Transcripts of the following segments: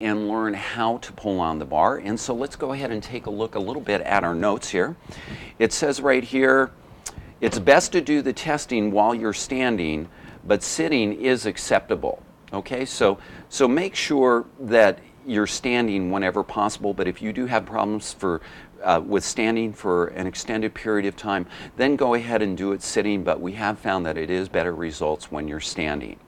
and learn how to pull on the bar. And so let's go ahead and take a look a little bit at our notes here. It says right here, it's best to do the testing while you're standing, but sitting is acceptable. Okay, so make sure that you're standing whenever possible, but if you do have problems with standing for an extended period of time, then go ahead and do it sitting, but we have found that it is better results when you're standing.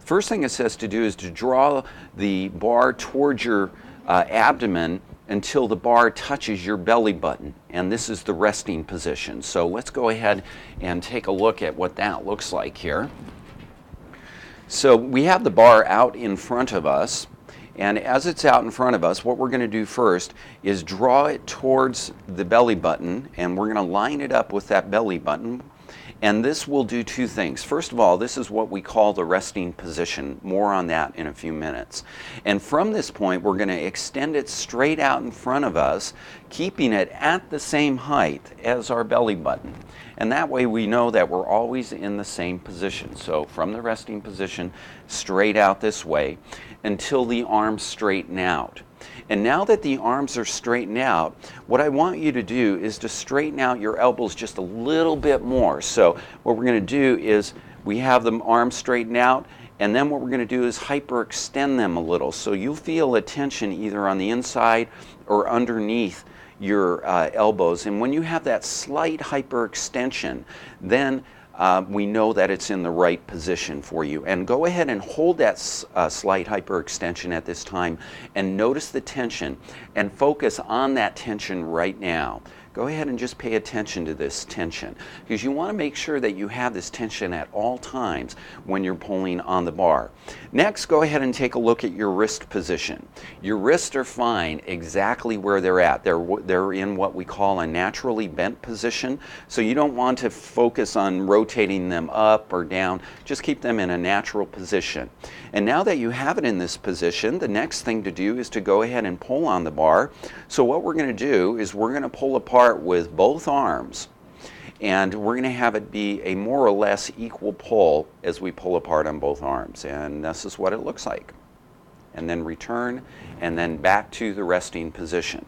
First thing it says to do is to draw the bar towards your abdomen until the bar touches your belly button, and this is the resting position. So let's go ahead and take a look at what that looks like here. So we have the bar out in front of us, and as it's out in front of us, what we're going to do first is draw it towards the belly button, and we're going to line it up with that belly button. And this will do two things. First of all, this is what we call the resting position. More on that in a few minutes. And from this point, we're going to extend it straight out in front of us, keeping it at the same height as our belly button. And that way we know that we're always in the same position. So from the resting position, straight out this way until the arms straighten out. And now that the arms are straightened out, what I want you to do is to straighten out your elbows just a little bit more. So what we're going to do is we have the arms straightened out, and then what we're going to do is hyperextend them a little. So you'll feel a tension either on the inside or underneath your elbows. And when you have that slight hyperextension, then we know that it's in the right position for you. And go ahead and hold that slight hyperextension at this time and notice the tension and focus on that tension right now. Go ahead and just pay attention to this tension, because you want to make sure that you have this tension at all times when you're pulling on the bar. Next, go ahead and take a look at your wrist position. Your wrists are fine exactly where they're at. They're in what we call a naturally bent position, so you don't want to focus on rotating them up or down. Just keep them in a natural position. And now that you have it in this position, the next thing to do is to go ahead and pull on the bar. So what we're going to do is we're going to pull apart with both arms, and we're going to have it be a more or less equal pull as we pull apart on both arms. And this is what it looks like. And then return, and then back to the resting position.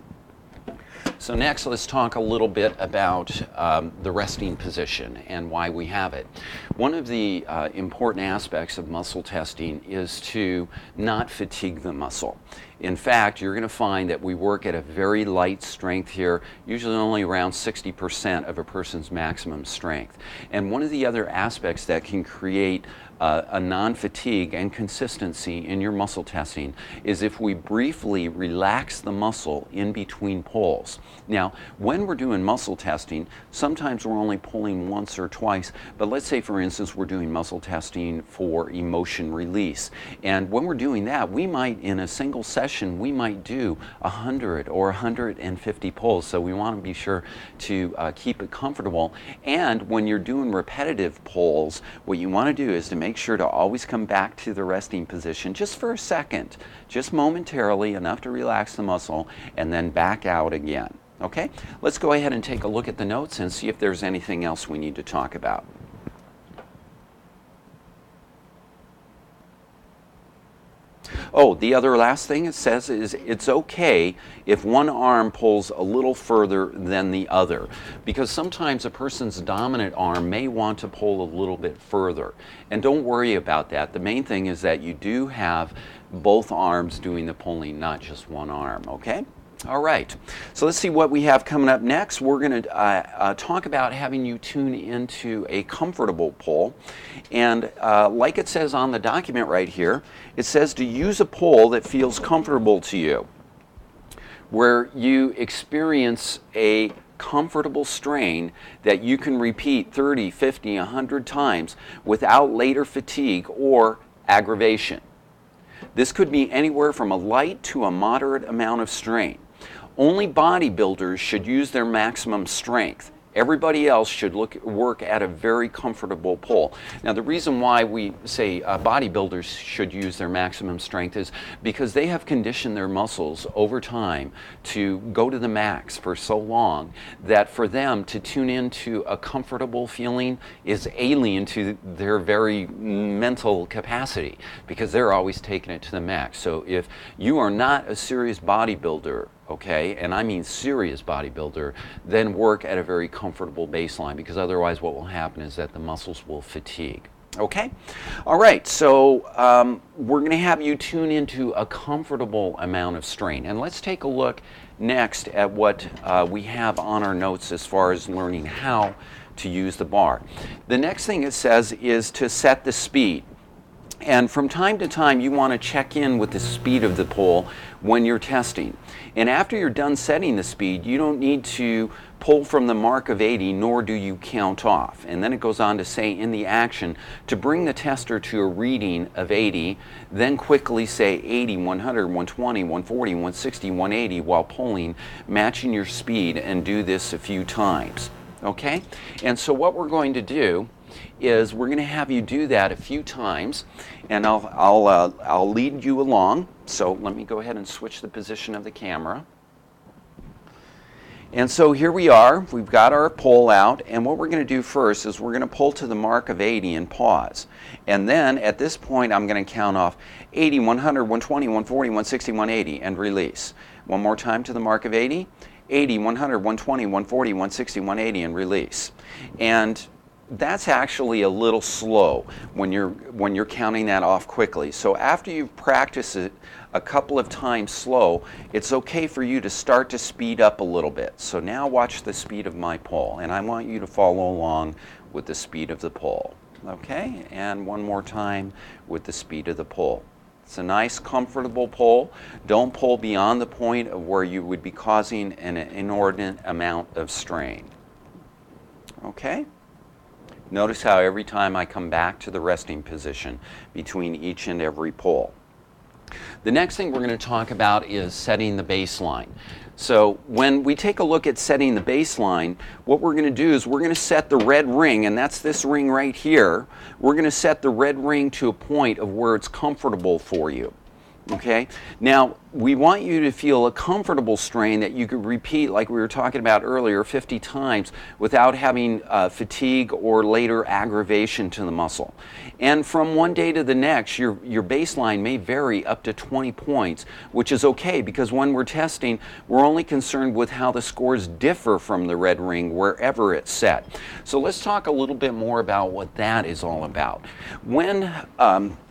So next, let's talk a little bit about the resting position and why we have it. One of the important aspects of muscle testing is to not fatigue the muscle. In fact, you're going to find that we work at a very light strength here, usually only around 60% of a person's maximum strength. And one of the other aspects that can create a non-fatigue and consistency in your muscle testing is if we briefly relax the muscle in between pulls. Now, when we're doing muscle testing, sometimes we're only pulling once or twice, but let's say, for instance, we're doing muscle testing for emotion release. And when we're doing that, we might, in a single session, we might do 100 or 150 pulls. So we want to be sure to keep it comfortable. And when you're doing repetitive pulls, what you want to do is to make sure to always come back to the resting position just for a second, just momentarily, enough to relax the muscle, and then back out again. Okay, let's go ahead and take a look at the notes and see if there's anything else we need to talk about. Oh, the other last thing it says is it's okay if one arm pulls a little further than the other, because sometimes a person's dominant arm may want to pull a little bit further. And don't worry about that. The main thing is that you do have both arms doing the pulling, not just one arm, okay? All right, so let's see what we have coming up next. We're going to talk about having you tune into a comfortable pull. And like it says on the document right here, it says to use a pull that feels comfortable to you, where you experience a comfortable strain that you can repeat 30, 50, 100 times without later fatigue or aggravation. This could be anywhere from a light to a moderate amount of strain. Only bodybuilders should use their maximum strength. Everybody else should work at a very comfortable pull. Now, the reason why we say bodybuilders should use their maximum strength is because they have conditioned their muscles over time to go to the max for so long that for them to tune into a comfortable feeling is alien to their very mental capacity, because they're always taking it to the max. So if you are not a serious bodybuilder, okay, and I mean serious bodybuilder, then work at a very comfortable baseline, because otherwise what will happen is that the muscles will fatigue. Okay? All right, so we're going to have you tune into a comfortable amount of strain. And let's take a look next at what we have on our notes as far as learning how to use the bar. The next thing it says is to set the speed. And from time to time, you want to check in with the speed of the pull when you're testing. And after you're done setting the speed, you don't need to pull from the mark of 80, nor do you count off. And then it goes on to say in the action to bring the tester to a reading of 80, then quickly say 80, 100, 120, 140, 160, 180 while pulling, matching your speed, and do this a few times. Okay? And so what we're going to do is we're going to have you do that a few times, and I'll lead you along. So let me go ahead and switch the position of the camera. And so here we are. We've got our pull out, and what we're going to do first is we're going to pull to the mark of 80 and pause. And then at this point I'm going to count off 80, 100, 120, 140, 160, 180 and release. One more time to the mark of 80, 80, 100, 120, 140, 160, 180 and release. And that's actually a little slow when you're counting that off quickly. So after you've practiced it a couple of times slow, it's okay for you to start to speed up a little bit. So now watch the speed of my pull, and I want you to follow along with the speed of the pull. Okay, and one more time with the speed of the pull. It's a nice, comfortable pull. Don't pull beyond the point of where you would be causing an inordinate amount of strain. Okay? Notice how every time I come back to the resting position between each and every pull. The next thing we're going to talk about is setting the baseline. So when we take a look at setting the baseline, what we're going to do is we're going to set the red ring, and that's this ring right here. We're going to set the red ring to a point of where it's comfortable for you. Okay? Now, we want you to feel a comfortable strain that you could repeat, like we were talking about earlier, 50 times without having fatigue or later aggravation to the muscle. And from one day to the next, your baseline may vary up to 20 points, which is okay, because when we're testing, we're only concerned with how the scores differ from the red ring wherever it's set. So let's talk a little bit more about what that is all about.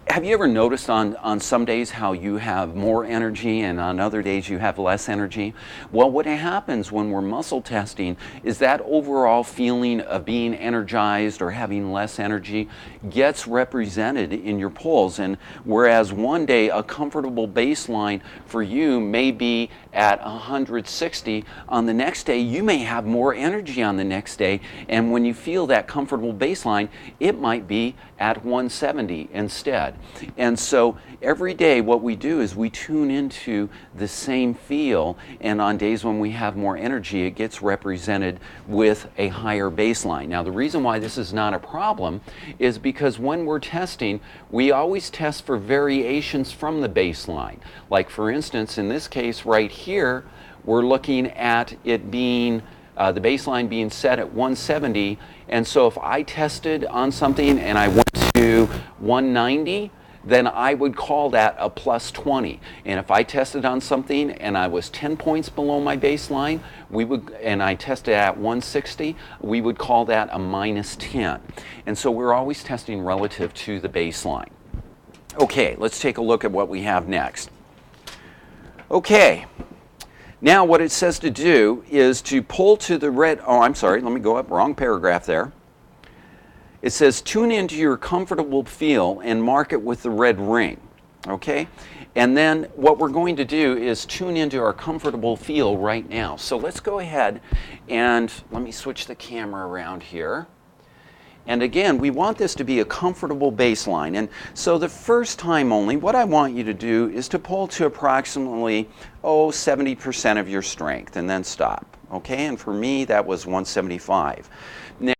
Have you ever noticed on some days how you have more energy and on other days you have less energy? Well, what happens when we're muscle testing is that overall feeling of being energized or having less energy gets represented in your pulls. And whereas one day a comfortable baseline for you may be at 160, on the next day you may have more energy on the next day, and when you feel that comfortable baseline, it might be at 170 instead. And so every day what we do is we tune into the same feel, and on days when we have more energy, it gets represented with a higher baseline. Now, the reason why this is not a problem is because when we're testing, we always test for variations from the baseline. Like, for instance, in this case right here, we're looking at it being the baseline being set at 170, and so if I tested on something and I went to 190, then I would call that a plus 20. And if I tested on something and I was 10 points below my baseline, and I tested at 160, we would call that a minus 10. And so we're always testing relative to the baseline. Okay, let's take a look at what we have next. Okay. Now what it says to do is to pull to the red, oh, I'm sorry, let me go up, wrong paragraph there. It says tune into your comfortable feel and mark it with the red ring, okay? And then what we're going to do is tune into our comfortable feel right now. So let's go ahead and let me switch the camera around here. And again, we want this to be a comfortable baseline. And so the first time only, what I want you to do is to pull to approximately, 70% of your strength and then stop. Okay, and for me that was 175. Now,